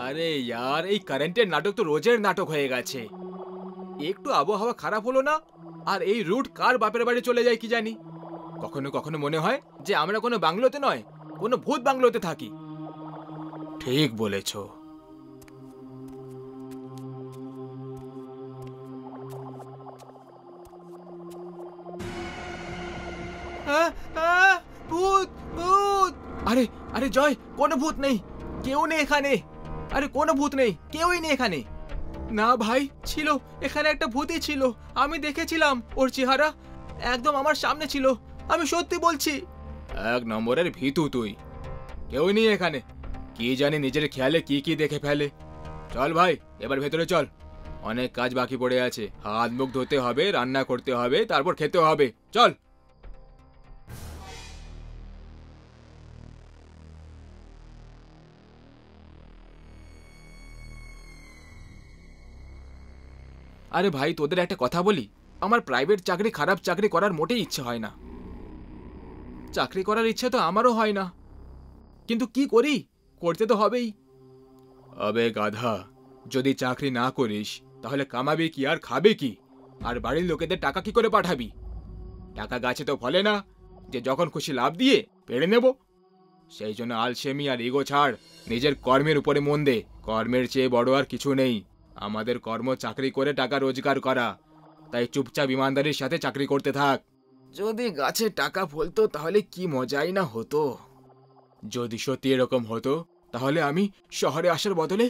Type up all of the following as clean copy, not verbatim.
আরে यार এই কারেন্টের নাটক তো রোজের নাটক হয়ে গেছে। একটু আবহাওয়া খারাপ হলো না আর এই রুট কার বাপের বাড়ি চলে যায় কি জানি। কখনো কখনো মনে হয় যে আমরা কোনো বাংলোতে নয়, কোনো ভূত বাংলোতে থাকি। ঠিক বলেছো। ভূত ভূত! আরে আরে জয়, কোনো ভূত নেই, কেউ নেই এখানে। আরে কোনো ভূত নেই, কেউই নেই এখানে। না ভাই, ছিল, এখানে একটা ভূতই ছিল। আমি দেখেছিলাম, ওর চেহারা একদম আমার সামনে ছিল। আমি সত্যি বলছি। এক নম্বরের ভীতু তুই। কেউ নেই এখানে। কি জানি নিজের খেয়ালে কি কি দেখে ফেলে। চল ভাই, এবার ভেতরে চল। অনেক কাজ বাকি পড়ে আছে। হাত মুখ ধুতে হবে, রান্না করতে হবে, তারপর খেতে হবে। চল। আরে ভাই, তোদের একটা কথা বলি, আমার প্রাইভেট চাকরি খারাপ চাকরি করার মোটেই ইচ্ছে হয় না। চাকরি করার ইচ্ছে তো আমারও হয় না, কিন্তু কি করি, করতে তো হবেই। আবে গাধা, যদি চাকরি না করিস তাহলে কামাবি কি আর খাবে কি? আর বাড়ির লোকেদের টাকা কি করে পাঠাবি? টাকা গাছে তো ফলে না যে যখন খুশি লাভ দিয়ে পেড়ে নেব। সেই জন্য আলসেমি আর ইগো ছাড়, নিজের কর্মের উপরে মন দে। কর্মের চেয়ে বড় আর কিছু নেই। আমাদের কর্ম চাকরি করে টাকা রোজগার করা। তাই চুপচাপ ইমানদারির সাথে চাকরি করতে থাক। যদি গাছে টাকা ফলতো তাহলে কি মজাই না হতো। যদি সত্যি এরকম হতো তাহলে আমি শহরে আসার বদলে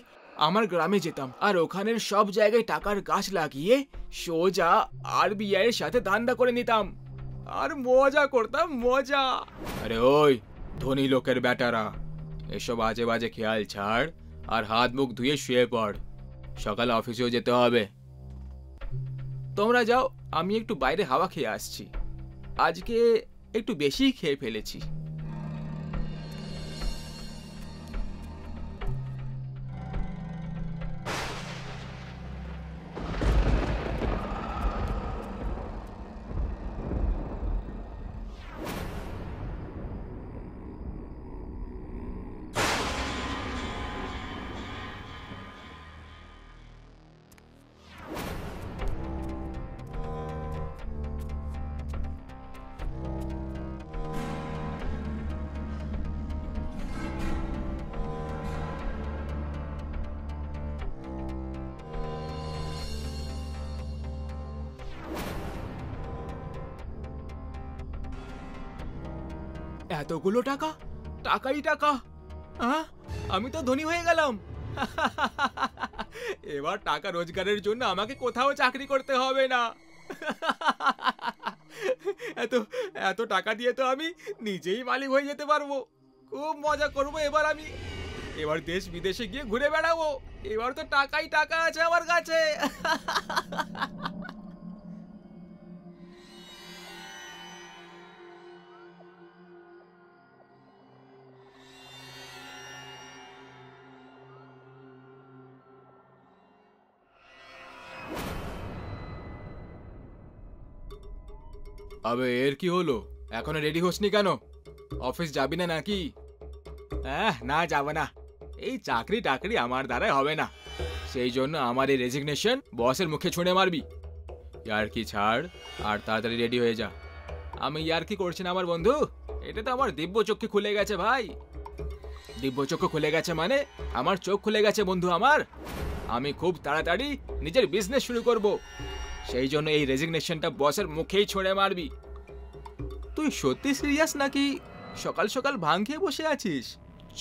আমার গ্রামে যেতাম আর ওখানের সব জায়গায় টাকার গাছ লাগিয়ে সোজা আরবিআই এর সাথে ধান্দা করে নিতাম আর মজা করতাম, মজা। আরে ওই ধনী লোকের বেটারা, এসব আজে বাজে খেয়াল ছাড় আর হাত মুখ ধুয়ে শুয়ে পড়। সকালে অফিসেও যেতে হবে। তোমরা যাও, আমি একটু বাইরে হাওয়া খেয়ে আসছি। আজকে একটু বেশি খেয়ে ফেলেছি। এতগুলো টাকা, টাকাই টাকা। হ্যাঁ, আমি তো ধনী হয়ে গেলাম। এবার টাকা রোজগারের জন্য আমাকে কোথাও চাকরি করতে হবে না। এত এত টাকা দিয়ে তো আমি নিজেই মালিক হয়ে যেতে পারবো। খুব মজা করবো এবার আমি। এবার দেশ বিদেশে গিয়ে ঘুরে বেড়াবো। এবার তো টাকাই টাকা আছে আমার কাছে। আবে এর কি হলো? এখনো রেডি হসনি কেন? অফিস যাবি না নাকি? না, যাব না। এই চাকরি টাকরি আমার দ্বারাই হবে না। সেই জন্য আমার এই রেজিগনেশন বসের মুখে ছুঁড়ে মারবি। ইয়ার্কি ছাড় আর তাড়াতাড়ি রেডি হয়ে যা। আমি ইয়ার্কি করছি না আমার বন্ধু, এটা তো আমার দিব্য চক্ষু খুলে গেছে ভাই। দিব্য চক্ষু খুলে গেছে মানে আমার চোখ খুলে গেছে বন্ধু আমার। আমি খুব তাড়াতাড়ি নিজের বিজনেস শুরু করব। সেই জন্য এই রেজিগনেশনটা বসের মুখেই ছুঁড়ে মারবি। তুই সত্যি সিরিয়াস নাকি সকাল সকাল ভাং খেয়ে বসে আছিস?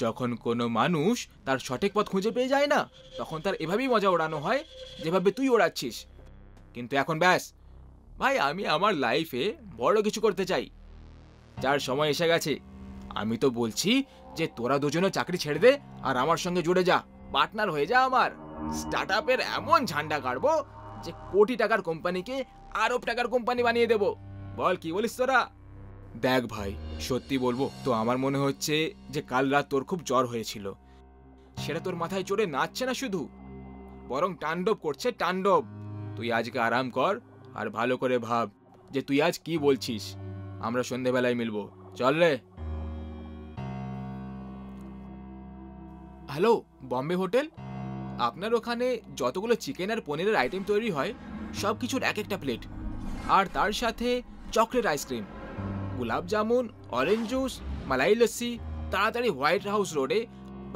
যখন কোনো মানুষ তার সঠিক পথ খুঁজে পেয়ে যায় না, তখন তার এভাবেই মজা ওড়ানো হয় যেভাবে তুই ওড়াচ্ছিস। কিন্তু এখন ব্যাস ভাই, আমি আমার লাইফে বড় কিছু করতে চাই, যার সময় এসে গেছে। আমি তো বলছি যে তোরা দুজনে চাকরি ছেড়ে দে আর আমার সঙ্গে জুড়ে যা, পার্টনার হয়ে যা আমার। স্টার্ট আপের এমন ঝান্ডা কাটবো যে কোটি টাকার কোম্পানিকে আরব টাকার কোম্পানি বানিয়ে দেব। বল কি বলিস তোরা? দেখ ভাই, সত্যি বলবো তো আমার মনে হচ্ছে যে কাল রাত তোর খুব জ্বর হয়েছিল। সেটা তোর মাথায় চড়ে নাচছে না শুধু, বরং তাণ্ডব করছে তাণ্ডব। তুই আজকে আরাম কর আর ভালো করে ভাব যে তুই আজ কি বলছিস। আমরা সন্ধেবেলায় মিলবো, চল রে। Hello, Bombay hotel. আপনার ওখানে যতগুলো চিকেন আর পনিরের আইটেম তৈরি হয় সব কিছুর এক একটা প্লেট, আর তার সাথে chocolate ice cream, gulab jamun, orange juice, malai lassi তাড়াতাড়ি হোয়াইট হাউস রোডে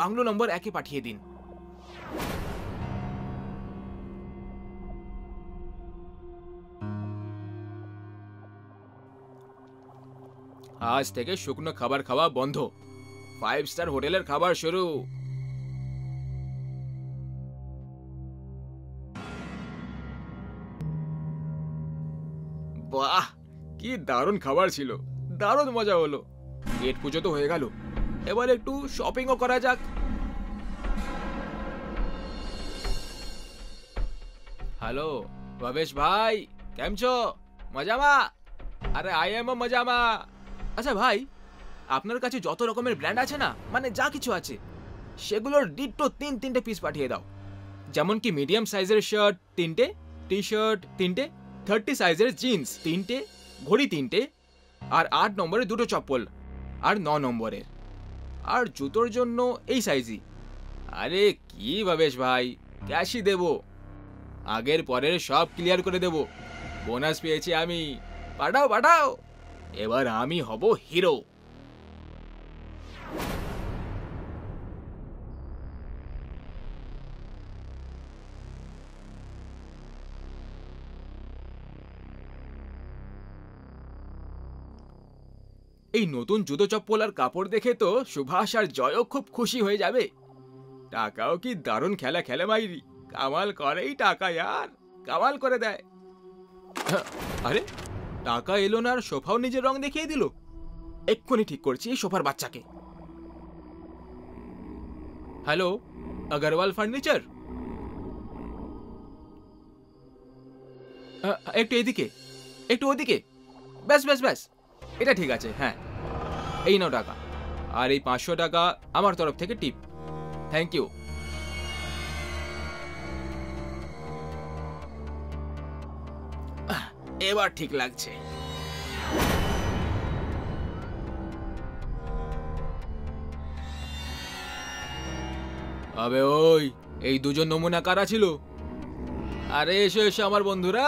বাংলো নম্বর 1-এ পাঠিয়ে দিন। আজ থেকে শুকনো খাবার খাওয়া বন্ধ, 5 স্টার হোটেলের খাবার শুরু। বাহ, কি দারুণ খাবার ছিল, দারুণ মজা হলো। পেট পুজো তো হয়ে গেল, এবার একটু শপিংও করা যাক। হ্যালো ভবেশ ভাই, কেম છો? মজামা? আরে আই এম মজামা। আচ্ছা ভাই, আপনার কাছে যত রকমের ব্র্যান্ড আছে না, মানে যা কিছু আছে সেগুলোর ডিট্টো 3-3টে পিস পাঠিয়ে দাও। যেমন কি মিডিয়াম সাইজের শার্ট 3টে, টি শার্ট 3টে, 30 সাইজের জিন্স 3টে, ঘড়ি 3টে, আর 8 নম্বরের 2টো চপ্পল, আর 9 নম্বরের। আর জুতোর জন্য এই সাইজই। আরে কি ভবেশ ভাই, ক্যাশই দেব, আগের পরের সব ক্লিয়ার করে দেব। বোনাস পেয়েছি আমি, পাঠাও পাঠাও, এবার আমি হব হিরো। এই নতুন জুতো চপ্পল আর কাপড় দেখে তো সুভাষ আর জয়ও খুব খুশি হয়ে যাবে। টাকাও কি দারুণ খেলা খেলে মাইরি, কামাল করেই টাকা, यार কামাল করে দেয়। আরে টাকা এলো না আর সোফাও নিজের রং দেখিয়ে দিল। এক্ষুনি ঠিক করছি এই সোফার বাচ্চাকে। Hello, Agarwal furniture? একটু এদিকে, একটু ওদিকে, ব্যাস ব্যাস ব্যাস, এটা ঠিক আছে। হ্যাঁ, এই নাও টাকা, আর এই 500 টাকা আমার তরফ থেকে টিপ। Thank you. এবার ঠিক লাগছে। আবে ওই, এই দুজন নমুনা কারা ছিল? আরে এসো এসো আমার বন্ধুরা,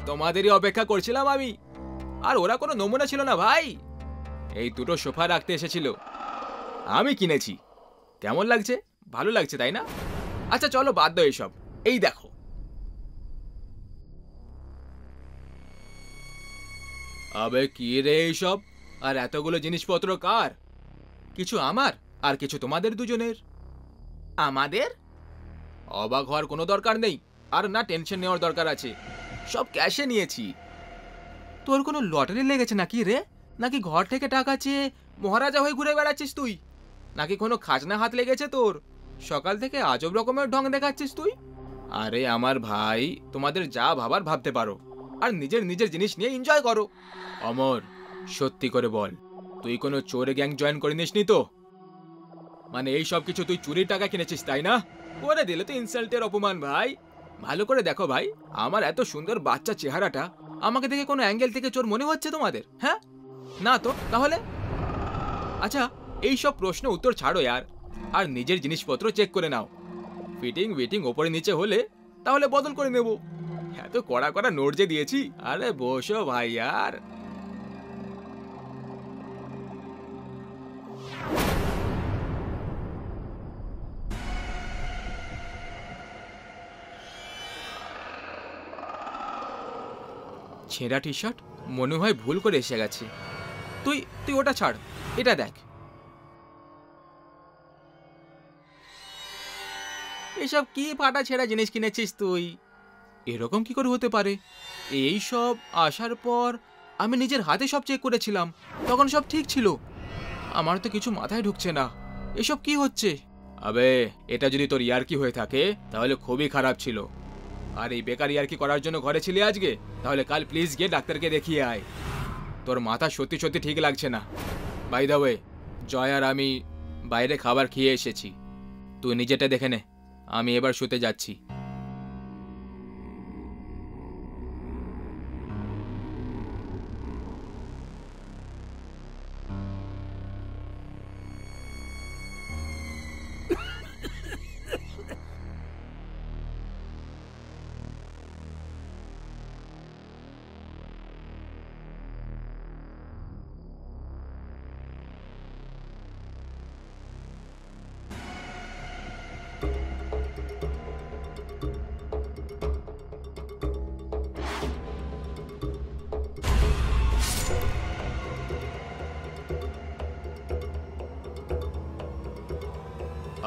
তোমাদেরই অপেক্ষা করছিলাম আমি। আর ওরা কোনো নমুনা ছিল না ভাই, এই দুটো সোফা রাখতে এসেছিল, আমি কিনেছি। কেমন লাগছে? ভালো লাগছে তাই না? আচ্ছা চলো বাদ দাও এইসব, এই দেখো। আবে কি রে এইসব, আর এতগুলো জিনিসপত্র কার? কিছু আমার আর কিছু তোমাদের দুজনের। আমাদের? অবাক হওয়ার কোনো দরকার নেই, আর না টেনশন নেওয়ার দরকার আছে, সব ক্যাশে নিয়েছি। তোর কোনো লটারি লেগেছে নাকি রে? নাকি ঘর থেকে টাকা চেয়ে মহারাজা হয়ে ঘুরে বেড়াচ্ছিস তুই? নাকি কোনো খাজনা হাত লেগেছে তোর? সকাল থেকে আজব রকমের ঢং দেখাচ্ছিস তুই। আরে আমার ভাই, তোমাদের যা ভাবার ভাবতে পারো, আর নিজের নিজের জিনিস নিয়ে এনজয় করো। অমর, সত্যি করে বল, তুই কোনো চোরে গ্যাং জয়েন করে নিসনি তো? মানে এই সব কিছু তুই চুরির টাকা কিনেছিস তাই না? করে দিলে তো ইনসাল্টের অপমান ভাই। ভালো করে দেখো ভাই, আমার এত সুন্দর বাচ্চা চেহারাটা, আমাকে দেখে কোনো অ্যাঙ্গেল থেকে চোর মনে হচ্ছে তোমাদের? হ্যাঁ না তো তাহলে? আচ্ছা এই সব প্রশ্ন উত্তর ছাড়ো यार, আর নিজের জিনিসপত্র চেক করে নাও। ফিটিং উইটিং ওপরে নিচে হলে তাহলে বদল করে নেব। এত কড়া কড়া নোট যে দিয়েছি। আরে বসো ভাই यार। ছেঁড়া টি শার্ট, মনে হয় ভুল করে এসে গেছে। তুই তুই ওটা ছাড়, এটা দেখ। এসব কি ফাটা ছেঁড়া জিনিস কিনেছিস তুই? এরকম কি করে হতে পারে? এই সব আসার পর আমি নিজের হাতে সব চেক করেছিলাম, তখন সব ঠিক ছিল। আমার তো কিছু মাথায় ঢুকছে না, এসব কি হচ্ছে? আবে এটা যদি তোর ইয়ার্কি হয়ে থাকে তাহলে খুবই খারাপ ছিল। আর এই বেকার ইয়ার্কি করার জন্য ঘরে ছিলি আজকে, তাহলে কাল প্লিজ গিয়ে ডাক্তারকে দেখিয়ে আয়। তোর মাথা সত্যি সত্যি ঠিক লাগছে না। বাই দ্য ওয়ে, জয় আর আমি বাইরে খাবার খেয়ে এসেছি, তুই নিজেটা দেখে নে। আমি এবার শুতে যাচ্ছি।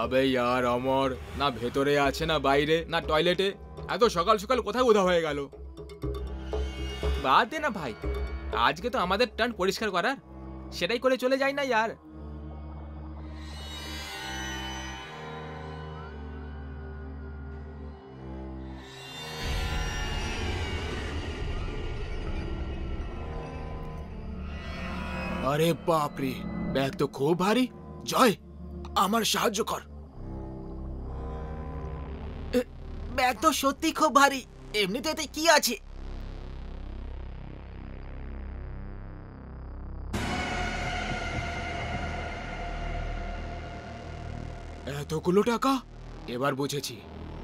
আবে ইয়ার অমর, না ভেতরে আছে না বাইরে না টয়লেটে, এত সকাল সকাল কোথায় উধা হয়ে গেল? বাদ দে না ভাই, আজকে তো আমাদের টার্ন পরিষ্কার করার, সেটাই করে চলে যাই না यार। আরে বাপ রে, ব্যাগ তো খুব ভারী। জয়, আমার সাহায্য কর। ব্যাগ তো সত্যি খুব ভারী, এমনিতে এতে কি আছে? এতগুলো টাকা? এবার বুঝেছি,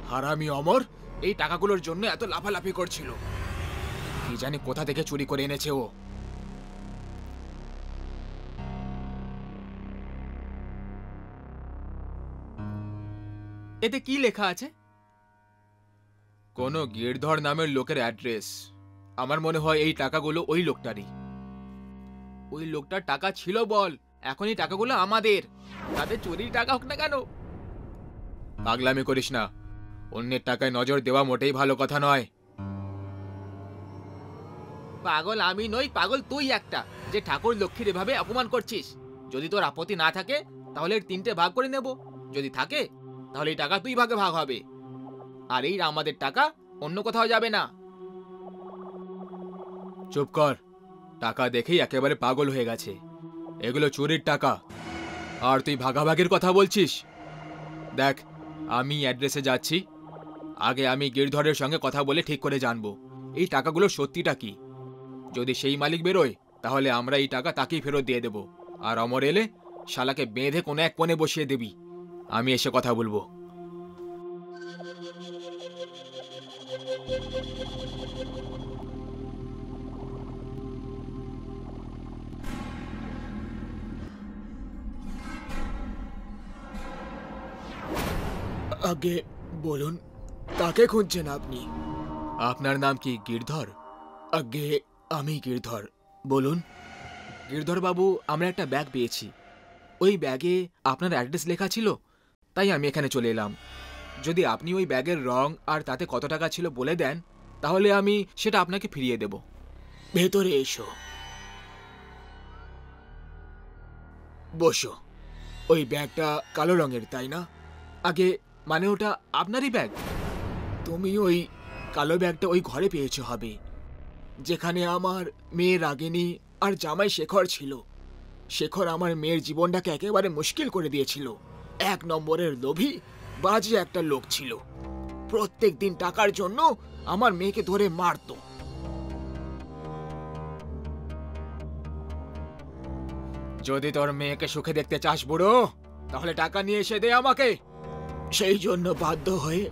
হারামি অমর এই টাকাগুলোর জন্য এত লাফালাফি করছিল। কি জানি কোথা থেকে চুরি করে এনেছে ও। এতে কি লেখা আছে? কোন গিরধর নামের লোকের অ্যাড্রেস। আমার মনে হয় এই টাকাগুলো ওই লোকটারই। ওই লোকটার টাকা ছিল বল, এখন এই টাকাগুলো আমাদের, তাতে চুরির টাকা হোক না কেন। পাগলামি করিস না, অন্যের টাকায় নজর দেওয়া মোটেই ভালো কথা নয়। পাগল আমি নই, পাগল তুই একটা, যে ঠাকুর লক্ষ্মীর এভাবে অপমান করছিস। যদি তোর আপত্তি না থাকে তাহলে এর 3টে ভাগ করে নেব, যদি থাকে তাহলে এই টাকা 2 ভাগে ভাগ হবে, আর এই আমাদের টাকা অন্য কোথাও যাবে না। চুপ কর, টাকা দেখেই একেবারে পাগল হয়ে গেছে। এগুলো চুরির টাকা, আর তুই ভাগাভাগির কথা বলছিস। দেখ, আমি অ্যাড্রেসে যাচ্ছি, আগে আমি গিরধরের সঙ্গে কথা বলে ঠিক করে জানবো এই টাকাগুলো সত্যিটা কি। যদি সেই মালিক বেরোয় তাহলে আমরা এই টাকা তাকেই ফেরত দিয়ে দেব, আর অমর এলে শালাকে বেঁধে কোনো এক কোণে বসিয়ে দিবি। আমি এসে কথা বলবো। আগে বলুন, কাকে খুঁজছেন আপনি? আপনার নাম কি গিরধর? আগে আমি গিরধর, বলুন। গিরধর বাবু, আমরা একটা ব্যাগ পেয়েছি, ওই ব্যাগে আপনার অ্যাড্রেস লেখা ছিল, তাই আমি এখানে চলে এলাম। যদি আপনি ওই ব্যাগের রং আর তাতে কত টাকা ছিল বলে দেন তাহলে আমি সেটা আপনাকে ফিরিয়ে দেব। ভেতরে এসো, বসো। ওই ব্যাগটা কালো রঙের, তাই না? আগে মানে ওটা আপনারই ব্যাগ? তুমি ওই কালো ব্যাগটা ওই ঘরে পেয়েছো হবে, যেখানে আমার মেয়ে রাগিনী আর জামাই শেখর ছিল। শেখর আমার মেয়ের জীবনটাকে একেবারে মুশকিল করে দিয়েছিল। 1 নম্বরের লোভী বাজে একটা লোক ছিল, প্রত্যেক দিন টাকার জন্য আমার মেয়েকে ধরে মারতো। যদি তোর মেয়েকে সুখে দেখতে চাস বুড়ো, তাহলে টাকা নিয়ে এসে দে আমাকে। সেই জন্য বাধ্য হয়ে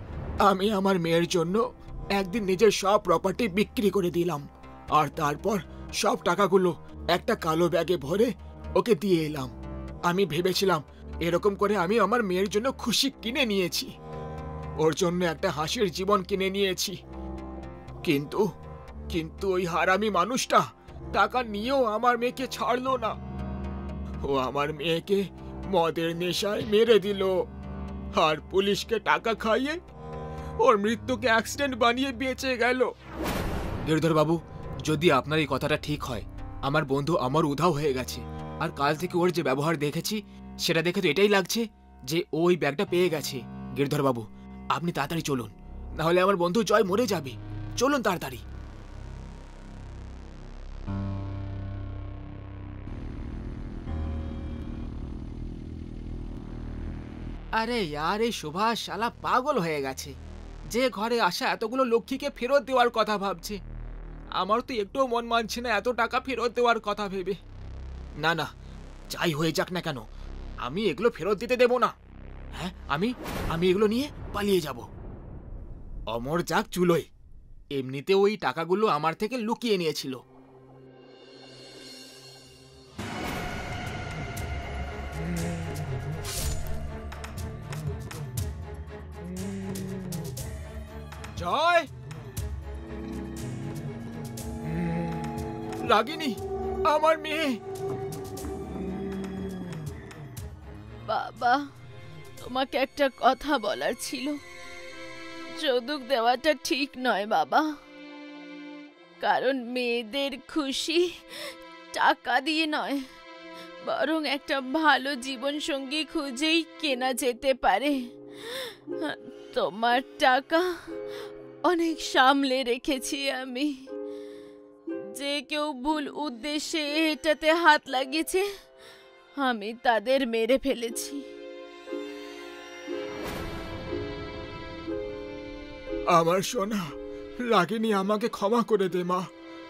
আমি আমার মেয়ের জন্য একদিন নিজের সব প্রপার্টি বিক্রি করে দিলাম, আর তারপর সব টাকাগুলো একটা কালো ব্যাগে ভরে ওকে দিয়ে এলাম। আমি ভেবেছিলাম এরকম করে আমি আমার মেয়ের জন্য খুশি কিনে নিয়েছি, ওর জন্য একটা হাসির জীবন কিনে নিয়েছি। কিন্তু কিন্তু ওই হারামি মানুষটা টাকা নিয়েও আমার মেয়েকে ছাড়লো না। ও আমার মেয়েকে মদের নেশায় মেরে দিল, আর পুলিশকে টাকা খাইয়ে ওর মৃত্যুকে অ্যাক্সিডেন্ট বানিয়ে বেঁচে গেল। গিরধর বাবু, যদি আপনার এই কথাটা ঠিক হয়, আমার বন্ধু অমর উধাও হয়ে গেছে, আর কাল থেকে ওর যে ব্যবহার দেখেছি সেটা দেখে তো এটাই লাগছে যে ও ওই ব্যাগটা পেয়ে গেছে। গিরধর বাবু, আপনি তাড়াতাড়ি চলুন, না হলে আমার বন্ধু জয় মরে যাবে। চলুন তাড়াতাড়ি। আরে यार, এই সুভাষ শালা পাগল হয়ে গেছে, যে ঘরে আসা এতগুলো লক্ষ্মীকে ফেরত দেওয়ার কথা ভাবছে। আমার তো একটুও মন মানছে না এত টাকা ফেরত দেওয়ার কথা ভেবে। না না, যাই হয়ে যাক না কেন, আমি এগুলো ফেরত দিতে দেব না। হ্যাঁ, আমি এগুলো নিয়ে পালিয়ে যাব। অমর যাক চুলোয়, এমনিতে ওই টাকাগুলো আমার থেকে লুকিয়ে নিয়েছিল। জয়, রাগিনী, আমার মেয়ে। বাবা, তোমাকে একটা কথা বলার ছিল। যৌতুক দেওয়াটা ঠিক নয় বাবা, কারণ মেয়েদের খুশি টাকা দিয়ে নয়, বরং একটা ভালো জীবন সঙ্গী খুঁজেই কেনা যেতে পারে। তোমার টাকা অনেক সামলে রেখেছি আমি। যে কেউ ভুল উদ্দেশ্যে এটাতে হাত লাগিয়েছে, আমি তাদের মেরে ফেলেছি। আমার সোনা রাগিনী, আমাকে ক্ষমা করে দে মা।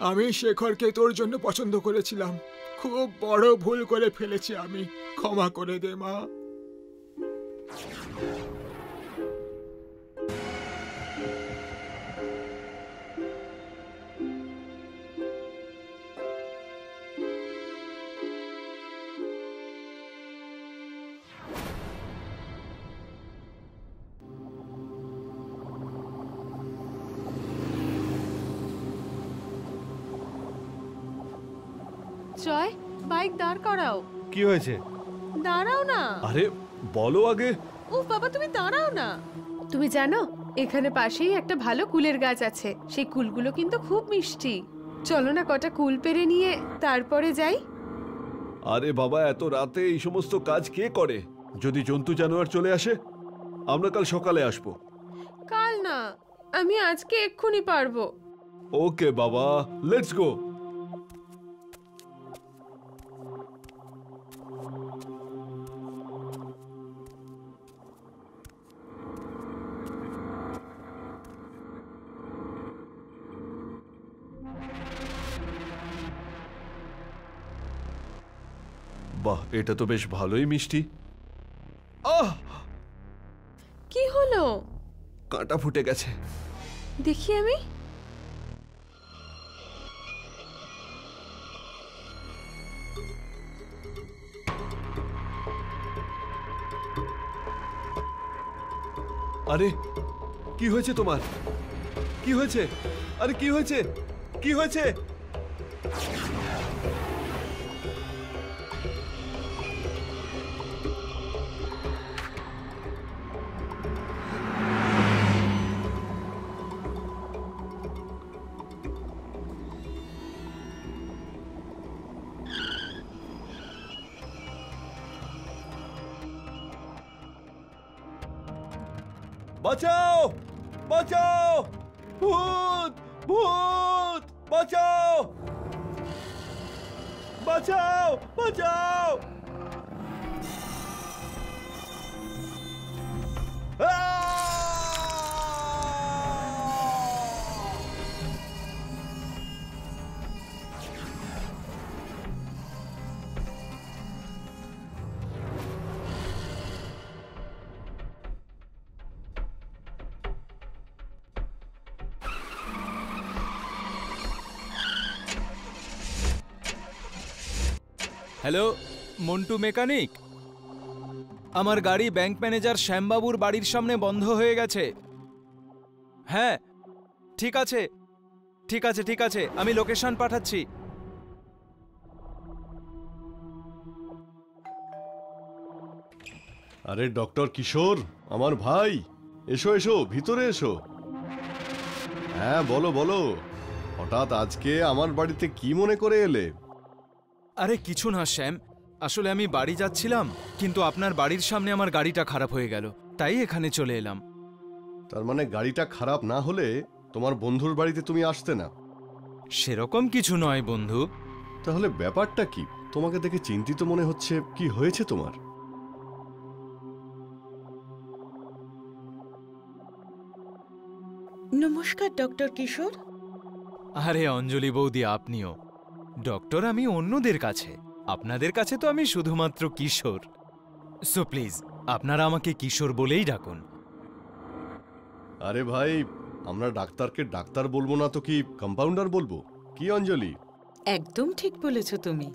আমি শেখরকে তোর জন্য পছন্দ করেছিলাম, খুব বড় ভুল করে ফেলেছি আমি, ক্ষমা করে দে মা। জয়, বাইক দাঁড় করাও। কি হয়েছে? দাঁড়াও না। আরে বলো আগে। উফ বাবা, তুমি দাঁড়াও না। তুমি জানো এখানে পাশেই একটা ভালো কুলের গাছ আছে, সেই কুলগুলো কিন্তু খুব মিষ্টি। চলো না কটা কুল পেরে নিয়ে তারপরে যাই। আরে বাবা, এত রাতে এই সমস্ত কাজ কে করে? যদি জন্তু জানোয়ার চলে আসে? আমরা কাল সকালে আসবো। কাল না, আমি আজকে এক্ষুনি পারবো। ওকে বাবা, লেটস গো। বাহ, এটা তো বেশ ভালোই মিষ্টি। আহ, কি হলো? কাঁটা ফুটে গেছে। দেখি আমি। আরে কি হয়েছে তোমার? কি হয়েছে? আরে কি হয়েছে? কি হয়েছে? বাঁচাও, বাঁচাও, ভূত, ভূত, বাঁচাও, বাঁচাও, বাঁচাও। Hello, Montu mechanic. আমার গাড়ি ব্যাংক ম্যানেজার শ্যামবাবুর বাড়ির সামনে বন্ধ হয়ে গেছে। হ্যাঁ, ঠিক আছে, ঠিক আছে, ঠিক আছে, আমি লোকেশন পাঠাচ্ছি। আরে ডক্টর কিশোর, আমার ভাই, এসো এসো, ভিতরে এসো। হ্যাঁ বলো বলো, হঠাৎ আজকে আমার বাড়িতে কি মনে করে এলে? আরে কিছু না শ্যাম, আসলে আমি বাড়ি যাচ্ছিলাম, কিন্তু আপনার বাড়ির সামনে আমার গাড়িটা খারাপ হয়ে গেল, তাই এখানে চলে এলাম। তার মানে গাড়িটা খারাপ না হলে তোমার বন্ধুর বাড়িতে তুমি আসতে না? সেরকম কিছু নয় বন্ধু। তাহলে ব্যাপারটা কি? তোমাকে দেখে চিন্তিত মনে হচ্ছে, কি হয়েছে তোমার? নমস্কার ডক্টর কিশোর। আরে অঞ্জলি বৌদি, আপনিও? ডক্টর আমি অন্যদের কাছে, আপনাদের কাছে তো আমি শুধুমাত্র কিশোর। সো প্লিজ আপনারা আমাকে কিশোর বলেই ডাকুন। আরে ভাই, আমরা ডাক্তারকে ডাক্তার বলবো না তো কি কম্পাউন্ডার বলবো? কি অঞ্জলি? একদম ঠিক বলেছ তুমি।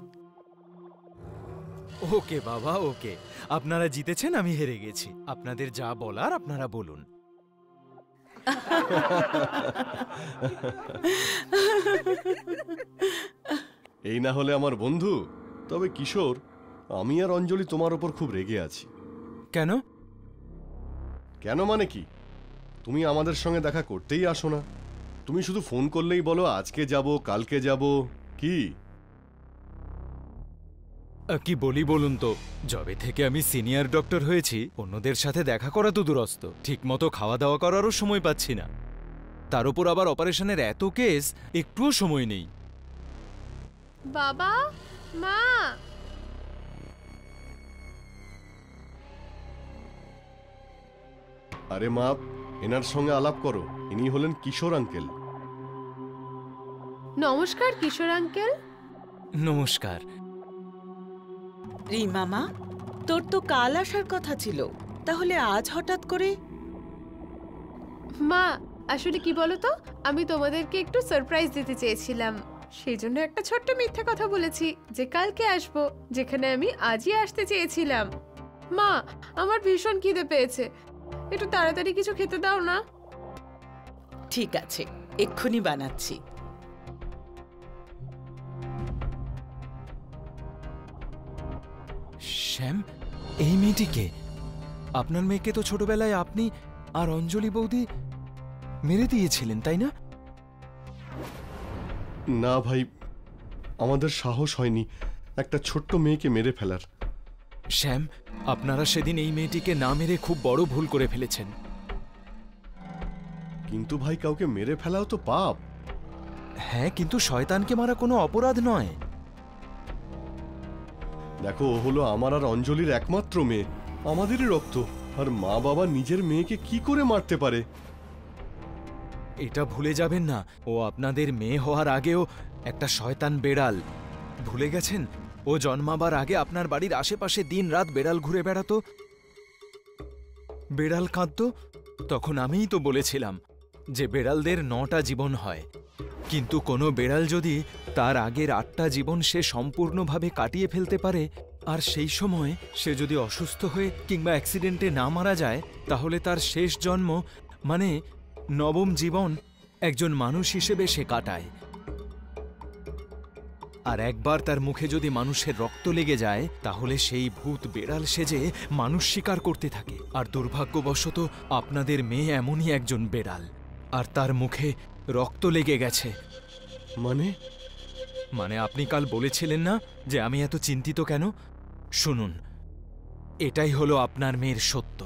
ওকে বাবা, ওকে। আপনারা জিতেছেন, আমি হেরে গেছি। আপনাদের যা বলার আপনারা বলুন। এই না হলে আমার বন্ধু। তবে কিশোর, আমি আর অঞ্জলি তোমার ওপর খুব রেগে আছি। কেন? কেন মানে কি? তুমি আমাদের সঙ্গে দেখা করতেই আসো না। তুমি শুধু ফোন করলেই বলো আজকে যাব, কালকে যাব। কি কি বলি বলুন তো, যবে থেকে আমি সিনিয়র ডক্টর হয়েছি অন্যদের সাথে দেখা করা তো দূরস্থ, ঠিকমতো খাওয়া দাওয়া করারও সময় পাচ্ছি না। তার উপর আবার অপারেশনের এত কেস, একটুও সময় নেই। বাবা, মা, আরে মা, এনার সঙ্গে আলাপ করো। ইনি হলেন কিশোর আঙ্কেল। নমস্কার কিশোর আঙ্কেল। নমস্কার। রিমা মা, তোর তো কাল আসার কথা ছিল, তাহলে আজ হঠাৎ করে? মা, আসলে কি বলো তো, আমি তোমাদেরকে একটু সারপ্রাইজ দিতে চেয়েছিলাম, সেই জন্য একটা ছোট্ট মিথ্যে কথা বলেছি যে কালকে আসবো, যেখানে আমি আজই আসতে চেয়েছিলাম। মা, আমার ভীষণ খিদে পেয়েছে, একটু তাড়াতাড়ি কিছু খেতে দাও না। ঠিক আছে, এক্ষুনি বানাচ্ছি। শ্যাম, এই মেয়েটিকে? আপনার মেয়েকে তো ছোটবেলায় আপনি আর অঞ্জলি বৌদি মেরে দিয়েছিলেন, তাই না? না ভাই, আমাদের সাহস হয়নি একটা ছোট্ট মেয়েকে মেরে ফেলার। শ্যাম, আপনারা সেদিন এই মেয়েটিকে না মেরে খুব বড় ভুল করে ফেলেছেন। কিন্তু ভাই, কাউকে মেরে ফেলাও তো পাপ। হ্যাঁ, কিন্তু শয়তানকে মারা কোনো অপরাধ নয়। দেখো, ও হলো আমার আর অঞ্জলির একমাত্র মেয়ে, আমাদেরই রক্ত। আর মা বাবা নিজের মেয়েকে কি করে মারতে পারে? এটা ভুলে যাবেন না, ও আপনাদের মেয়ে হওয়ার আগেও একটা শয়তান বেড়াল। ভুলে গেছেন? ও জন্মাবার আগে আপনার বাড়ির আশেপাশে দিন রাত বেড়াল ঘুরে বেড়াতো, বেড়াল কাঁদতো। তখন আমিই তো বলেছিলাম যে বেড়ালদের 9টা জীবন হয়, কিন্তু কোনো বেড়াল যদি তার আগের 8টা জীবন সে সম্পূর্ণভাবে কাটিয়ে ফেলতে পারে, আর সেই সময় সে যদি অসুস্থ হয়ে কিংবা অ্যাক্সিডেন্টে না মারা যায়, তাহলে তার শেষ জন্ম মানে 9ম জীবন একজন মানুষ হিসেবে সে কাটায়। আর একবার তার মুখে যদি মানুষের রক্ত লেগে যায়, তাহলে সেই ভূত বেড়াল সেজে মানুষ শিকার করতে থাকে। আর দুর্ভাগ্যবশত আপনাদের মেয়ে এমনই একজন বেড়াল, আর তার মুখে রক্ত লেগে গেছে। মানে আপনি কাল বলেছিলেন না যে আমি এত চিন্তিত কেন? শুনুন, এটাই হলো আপনার মেয়ের সত্য।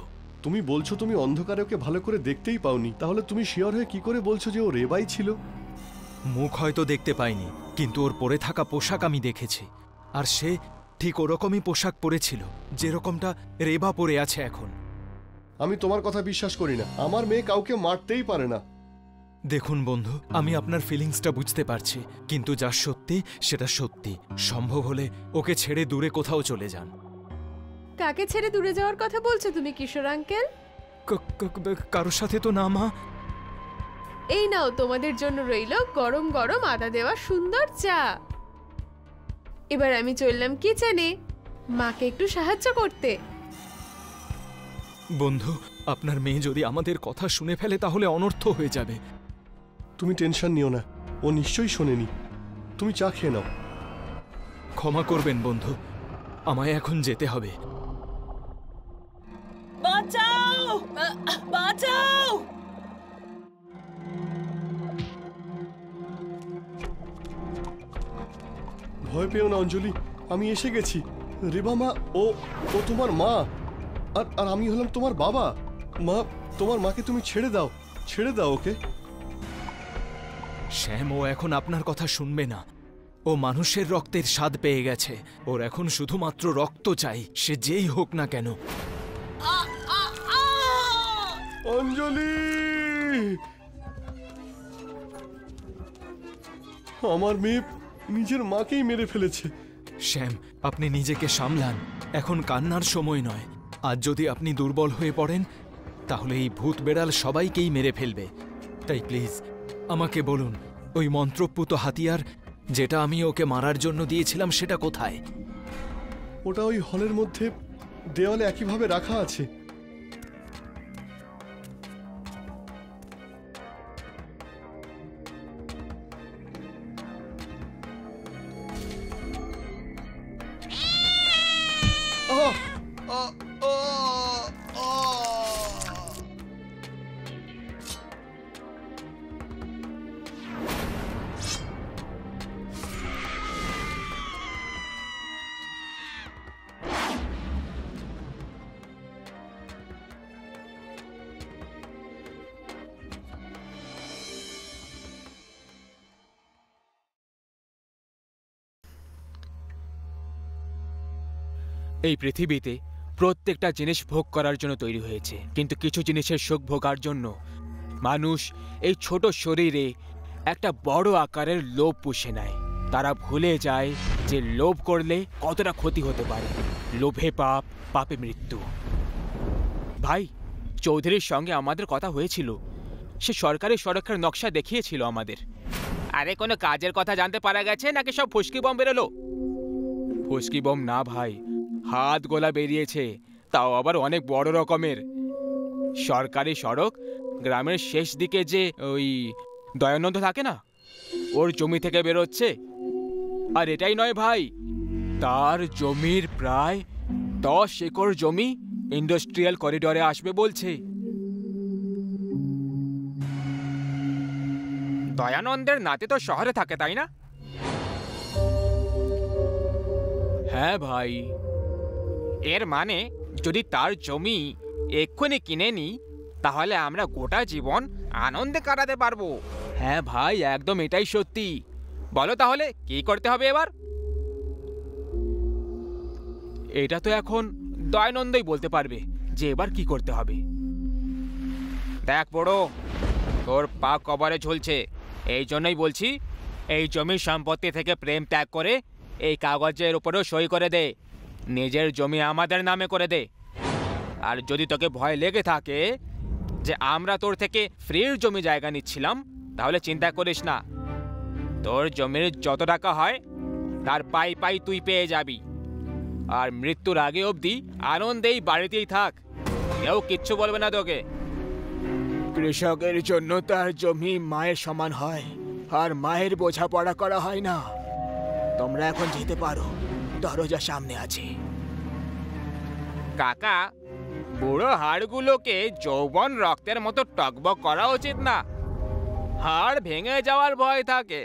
তুমি বলছো তুমি অন্ধকারে ওকে ভালো করে দেখতেই পাওনি, তাহলে তুমি শিওর হয়ে কি করে বলছো যে ও রেবাই ছিল? মুখ হয়তো দেখতে পাইনি, কিন্তু ওর পরে থাকা পোশাক আমি দেখেছি, আর সে ঠিক ওরকমই পোশাক পরেছিল যেরকমটা রেবা পরে আছে এখন। আমি তোমার কথা বিশ্বাস করি না, আমার মেয়ে কাউকে মারতেই পারে না। দেখুন বন্ধু, আমি আপনার ফিলিংসটা বুঝতে পারছি, কিন্তু যা সত্যি সেটা সত্যি। সম্ভব হলে ওকে ছেড়ে দূরে কোথাও চলে যান। কাকে ছেড়ে দূরে যাওয়ার কথা বলছো তুমি কিশোর আঙ্কেল? কারোর সাথে তো না মা। এই নাও, তোমাদের জন্য রইল গরম গরম আদা দেওয়া সুন্দর চা। এবার আমি চললাম কিচেনে মাকে একটু সাহায্য করতে। বন্ধু, আপনার মেয়ে যদি আমাদের কথা শুনে ফেলে তাহলে অনর্থ হয়ে যাবে। তুমি টেনশন নিও না, ও নিশ্চয়ই শোনেনি। তুমি চা খেয়ে নাও। ক্ষমা করবেন বন্ধু, আমায় এখন যেতে হবে। বাঁচাও, বাঁচাও! ভয় পেও না অঞ্জলি, আমি এসে গেছি। রেবা মা, ও তোমার মা, আর আমি হলাম তোমার বাবা। মা, তোমার মাকে তুমি ছেড়ে দাও, ছেড়ে দাও ওকে। শ্যাম, ও এখন আপনার কথা শুনবে না। ও মানুষের রক্তের স্বাদ পেয়ে গেছে, ওর এখন শুধুমাত্র রক্ত চাই, সে যেই হোক না কেন। অঞ্জলি, আমার মেয়ে নিজের মাকেই মেরে ফেলেছে। শ্যাম, আপনি নিজেকে সামলান, এখন কান্নার সময় নয়। আজ যদি আপনি দুর্বল হয়ে পড়েন তাহলে এই ভূত বেড়াল সবাইকেই মেরে ফেলবে। তাই প্লিজ আমাকে বলুন, ওই মন্ত্রপুত হাতিয়ার যেটা আমি ওকে মারার জন্য দিয়েছিলাম সেটা কোথায়? ওটা ওই হলের মধ্যে দেওয়ালে একইভাবে রাখা আছে। এই পৃথিবীতে প্রত্যেকটা জিনিস ভোগ করার জন্য তৈরি হয়েছে, কিন্তু কিছু জিনিসের সুখ ভোগার জন্য মানুষ এই ছোট শরীরে একটা বড় আকারের লোভ পুষে নেয়। তারা ভুলে যায় যে লোভ করলে কতটা ক্ষতি হতে পারে। লোভে পাপ, পাপে মৃত্যু। ভাই, চৌধুরীর সঙ্গে আমাদের কথা হয়েছিল। সে সরকারি সড়কের নকশা দেখিয়েছিল আমাদের। আরে কোনো কাজের কথা জানতে পারা গেছে নাকি সব ফুসকি বম বেরোলো? ফুসকি বম না ভাই, হাত গোলা বেরিয়েছে, তাও আবার অনেক বড় রকমের। সরকারি সড়ক, গ্রামের শেষ দিকে যে ওই দয়ানন্দ থাকে না, ওর জমি থেকে বেরোচ্ছে। আর এটাই নয় ভাই, তার জমির প্রায় 10 একর জমি ইন্ডাস্ট্রিয়াল করিডোরে আসবে বলছে। দয়ানন্দের নাতি তো শহরে থাকে, তাই না? হ্যাঁ ভাই। এর মানে যদি তার জমি এক্ষুনি কিনে নিই, তাহলে আমরা গোটা জীবন আনন্দে কাটাতে পারবো। হ্যাঁ ভাই, একদম এটাই সত্যি। বলো তাহলে কি করতে হবে এবার? এটা তো এখন দয়ানন্দই বলতে পারবে যে এবার কি করতে হবে। দেখ বড়, তোর পা কবরে ঝুলছে, এই জন্যই বলছি এই জমির সম্পত্তি থেকে প্রেম ত্যাগ করে এই কাগজের উপরেও সই করে দে, নিজের জমি আমাদের নামে করে দে। আর যদি তোকে ভয় লেগে থাকে যে আমরা তোর থেকে ফ্রির জমি জায়গা নিচ্ছিলাম, তাহলে চিন্তা করিস না, তোর জমির যত টাকা হয় তার পাই পাই তুই পেয়ে যাবি। আর মৃত্যুর আগে অবধি আনন্দেই বাড়িতেই থাক, কেউ কিচ্ছু বলবে না তোকে। কৃষকের জন্য তার জমি মায়ের সমান হয়, আর মায়ের বোঝাপড়া করা হয় না। তোমরা এখন যেতে পারো, দরজা সামনে আছে। কাকা, বুড়ো হাড়গুলোকে যৌবন রক্তের মতো টকবক করা উচিত না, হাড় ভেঙে যাওয়ার ভয় থাকে।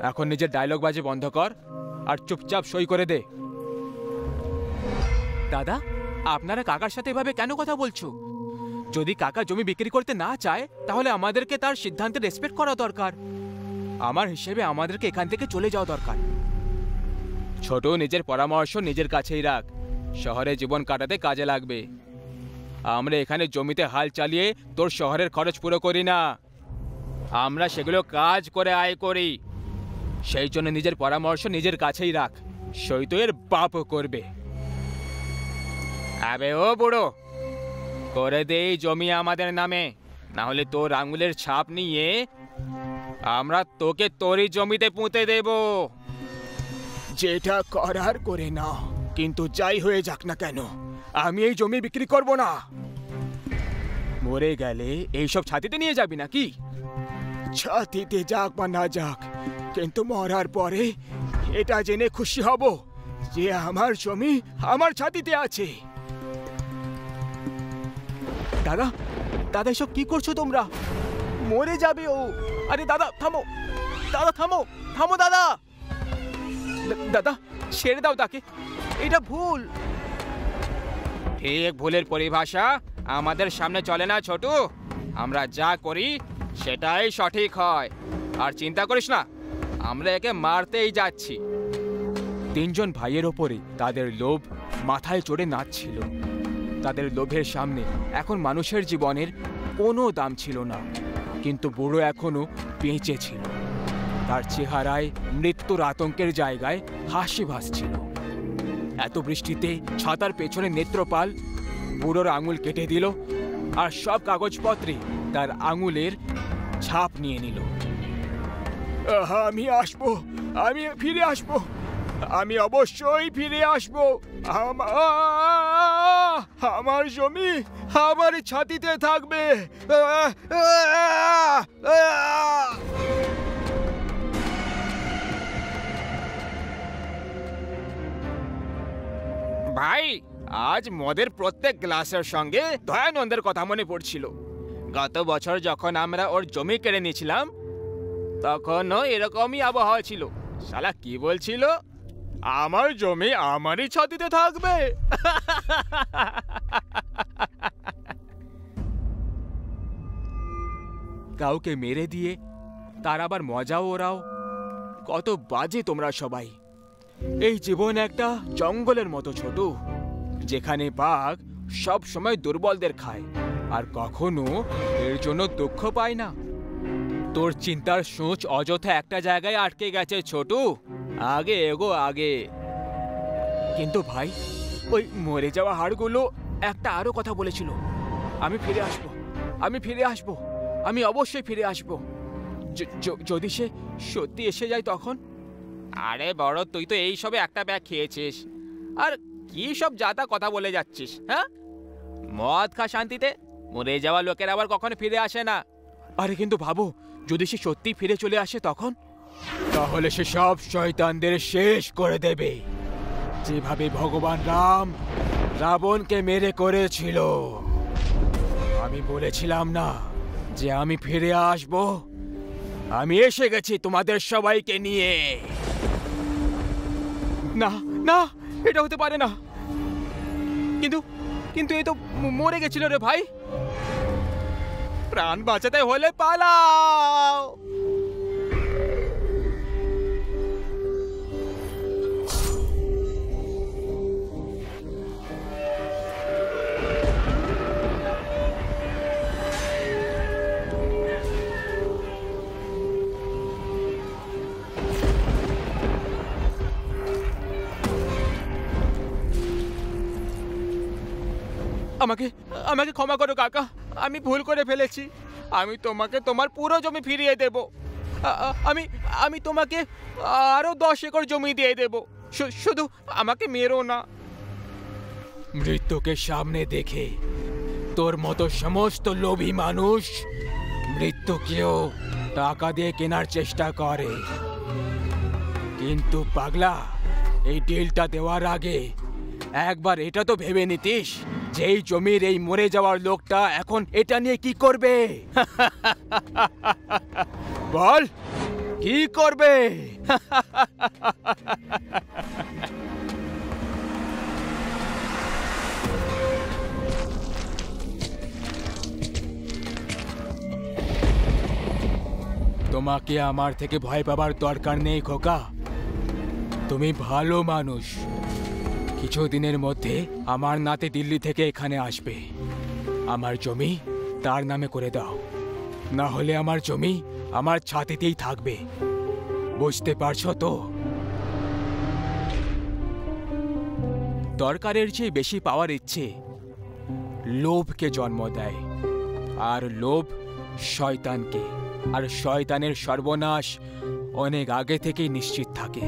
এখন নিজের ডায়লগ বাজি বন্ধ কর আর চুপচাপ সই করে দে। দাদা, আপনারা কাকার সাথে এভাবে কেন কথা বলছো? যদি কাকা জমি বিক্রি করতে না চায়, তাহলে আমাদেরকে তার সিদ্ধান্তে রেসপেক্ট করা দরকার। আমার হিসেবে আমাদেরকে এখান থেকে চলে যাওয়া দরকার। ছোট, নিজের পরামর্শ নিজের কাছেই রাখ, শহরে জীবন কাটাতে কাজে লাগবে। আমরা এখানে জমিতে হাল চালিয়ে তোর শহরের খরচ পুরো করি না, আমরা সেগুলো কাজ করে আয় করি। সেই জন্য নিজের পরামর্শ নিজের কাছেই রাখ, সই তো এর বাপও করবে। আবে ও বুড়ো, করে দে জমি আমাদের নামে, না হলে তোর আঙুলের ছাপ নিয়ে আমরা তোকে তোরই জমিতে পুঁতে দেব। যেটা করার করে না, কিন্তু যাই হয়ে যাক না কেন, আমি এই জমি বিক্রি করব না। মরে গেলে এইসব ছাতিতে নিয়ে যাবি নাকি? ছাতিতে যাক বা না যাক, কিন্তু মরার পরে এটা জেনে খুশি হব যে আমার জমি আমার ছাতিতে আছে। দাদা, দাদা এসব কি করছো তোমরা? মরে যাবে ও। আরে দাদা থামো, দাদা থামো, থামো দাদা। দাদা ছেড়ে দাও তাকে, এটা ভুল। ঠিক ভুলের পরিভাষা আমাদের সামনে চলে না ছোট, আমরা যা করি সেটাই সঠিক হয়। আর চিন্তা করিস না, আমরা একে মারতেই যাচ্ছি। তিনজন ভাইয়ের ওপরে তাদের লোভ মাথায় চড়ে নাচছিল। তাদের লোভের সামনে এখন মানুষের জীবনের কোনো দাম ছিল না, কিন্তু বুড়ো এখনো বেঁচে ছিল। তার চেহারায় মৃত্যুর আতঙ্কের জায়গায় হাসি ভাসছিল। এত বৃষ্টিতে ছাতার পেছনে নেত্রপাল বুড়োর আঙুল কেটে দিল আর সব কাগজপত্রে তার আঙুলের ছাপ নিয়ে নিল। আমি আসবো, আমি ফিরে আসবো, আমি অবশ্যই ফিরে আসবো। আমার জমি আমার ছাতিতে থাকবে। ভাই, আজ মদের প্রত্যেক গ্লাসের সঙ্গে দয়ানন্দের কথা মনে পড়ছিল। গত বছর যখন আমরা ওর জমি কেড়ে নিয়েছিলাম, তখনও এরকমই আবহাওয়া ছিল। শালা কি বলছিল? আমার জমি আমারই ছাতিতে থাকবে। কাউকে মেরে দিয়ে তার আবার মজাও ওরাও। কত বাজে তোমরা সবাই। এই জীবন একটা জঙ্গলের মতো ছোট, যেখানে বাঘ সব সময় দুর্বলদের খায় আর কখনো এর জন্য দুঃখ পায় না। তোর চিন্তার সূচ অযথা একটা জায়গায় আটকে গেছে ছোট, আগে এগো আগে। কিন্তু ভাই, ওই মরে যাওয়া হাড়গুলো একটা আরো কথা বলেছিল, আমি ফিরে আসবো, আমি ফিরে আসবো, আমি অবশ্যই ফিরে আসবো। যদি সে সত্যি এসে যায় তখন? আরে বড়, তুই তো এই সবে একটা ব্যাগ খেয়েছিস, আর কি সব জাতা কথা বলে যাচ্ছিস? হ্যাঁ, মদ খা শান্তিতে, মরে যাওয়া লোকের আবার কখনো ফিরে আসে না। আরে কিন্তু ভাবো, যদি সে সত্যি ফিরে চলে আসে তখন? তাহলে সে সব শয়তানদের শেষ করে দেবে, যেভাবে ভগবান রাম রাবণকে মেরে করেছিল। আমি বলেছিলাম না যে আমি ফিরে আসব? আমি এসে গেছি তোমাদের সবাইকে নিয়ে। না না, এটা হতে পারে না। কিন্তু কিন্তু এ তো মরে গেছিল রে ভাই। প্রাণ বাঁচাতে হলে পালাও। আমাকে আমাকে ক্ষমা করো কাকা, আমি ভুল করে ফেলেছি। আমি তোমাকে তোমার পুরো জমি ফিরিয়ে দেব। আমি আমি তোমাকে আরো 10 একর জমি দিয়ে দেব। শুধু আমাকে মেরো না। মৃত্যুকে সামনে দেখে তোর মতো সমস্ত লোভী মানুষ মৃত্যুকেও টাকা দিয়ে কেনার চেষ্টা করে। কিন্তু পাগলা, এই ডিলটা দেওয়ার আগে একবার এটা তো ভেবে নিতিস যে এই জমির এই মরে যাওয়ার লোকটা এখন এটা নিয়ে কি করবে? বল, কি করবে? তোমাকে আমার থেকে ভয় পাবার দরকার নেই খোকা, তুমি ভালো মানুষ। কিছুদিনের মধ্যে আমার নাতি দিল্লি থেকে এখানে আসবে। আমার জমি তার নামে করে দাও, না হলে আমার জমি আমার ছাতিতেই থাকবে। বুঝতে পারছো তো? দরকারের চেয়ে বেশি পাওয়ার ইচ্ছে লোভকে জন্ম দেয়, আর লোভ শয়তানকে, আর শয়তানের সর্বনাশ অনেক আগে থেকেই নিশ্চিত থাকে।